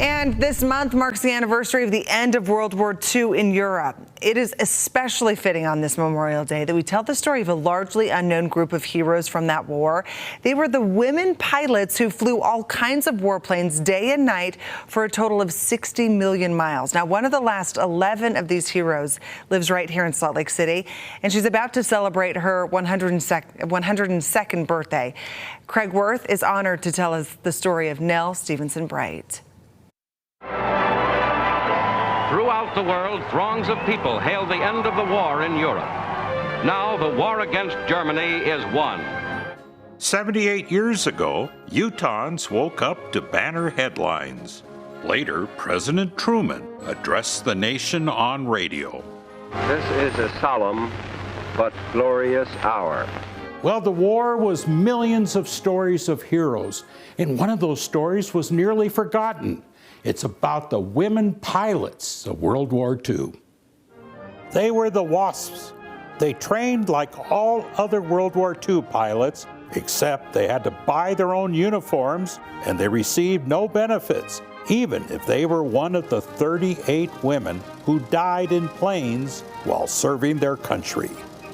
And this month marks the anniversary of the end of World War II in Europe. It is especially fitting on this Memorial Day that we tell the story of a largely unknown group of heroes from that war. They were the women pilots who flew all kinds of warplanes day and night for a total of 60 million miles. Now, one of the last 11 of these heroes lives right here in Salt Lake City, and she's about to celebrate her 102nd birthday. Craig Wirth is honored to tell us the story of Nell Stevenson Bright. Throughout the world, throngs of people hailed the end of the war in Europe. Now the war against Germany is won. 78 years ago, Utahns woke up to banner headlines. Later, President Truman addressed the nation on radio. This is a solemn but glorious hour. Well, the war was millions of stories of heroes, and one of those stories was nearly forgotten. It's about the women pilots of World War II. They were the WASPs. They trained like all other World War II pilots, except they had to buy their own uniforms and they received no benefits, even if they were one of the 38 women who died in planes while serving their country.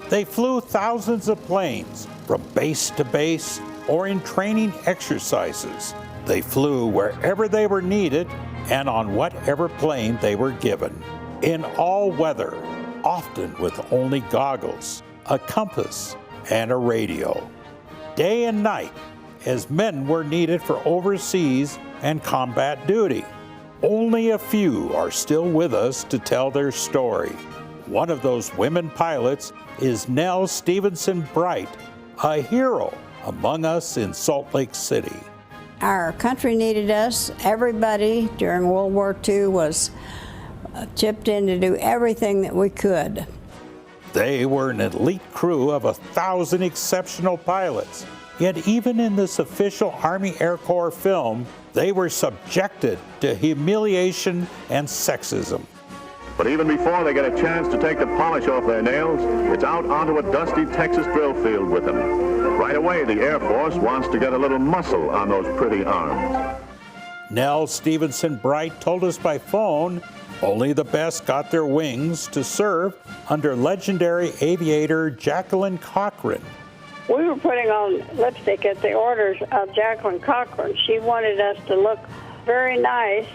They flew thousands of planes from base to base or in training exercises. They flew wherever they were needed and on whatever plane they were given, in all weather, often with only goggles, a compass, and a radio. Day and night, as men were needed for overseas and combat duty. Only a few are still with us to tell their story. One of those women pilots is Nell Stevenson Bright, a hero among us in Salt Lake City. Our country needed us. Everybody during World War II was chipped in to do everything that we could. They were an elite crew of 1,000 exceptional pilots. Yet even in this official Army Air Corps film, they were subjected to humiliation and sexism. But even before they get a chance to take the polish off their nails, it's out onto a dusty Texas drill field with them. Right away, the Air Force wants to get a little muscle on those pretty arms. Nell Stevenson Bright told us by phone, only the best got their wings to serve under legendary aviator Jacqueline Cochran. We were putting on lipstick at the orders of Jacqueline Cochran. She wanted us to look very nice,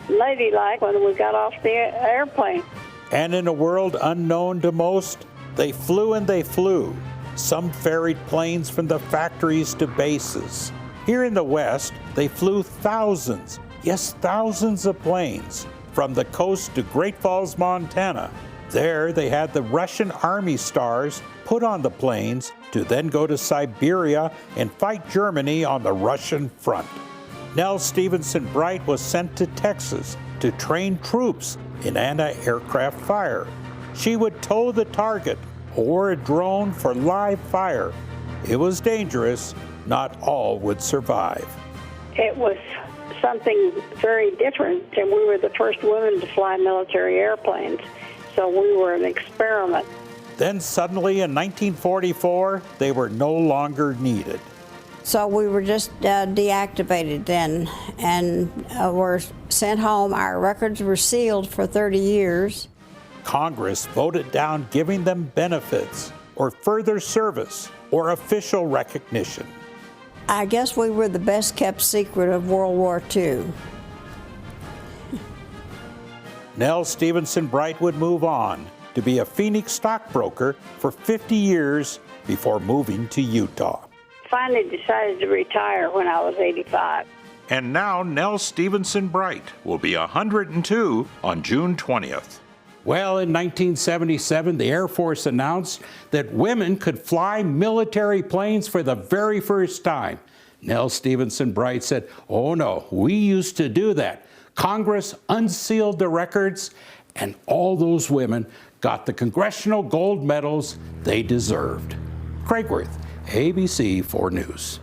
ladylike when we got off the airplane. And in a world unknown to most, they flew and they flew. Some ferried planes from the factories to bases. Here in the West, they flew thousands, yes, thousands of planes from the coast to Great Falls, Montana. There, they had the Russian Army stars put on the planes to then go to Siberia and fight Germany on the Russian front. Nell Stevenson Bright was sent to Texas to train troops in anti-aircraft fire. She would tow the target or a drone for live fire. It was dangerous. Not all would survive. It was something very different, and we were the first women to fly military airplanes, so we were an experiment. Then suddenly in 1944, they were no longer needed. So we were just deactivated then and were sent home. Our records were sealed for 30 years. Congress voted down giving them benefits or further service or official recognition. I guess we were the best kept secret of World War II. Nell Stevenson Bright would move on to be a Phoenix stockbroker for 50 years before moving to Utah. Finally decided to retire when I was 85. And now Nell Stevenson Bright will be 102 on June 20th. Well, in 1977, the Air Force announced that women could fly military planes for the very first time. Nell Stevenson Bright said, "Oh no, we used to do that." Congress unsealed the records, and all those women got the congressional gold medals they deserved. Craig Wirth, ABC 4 News.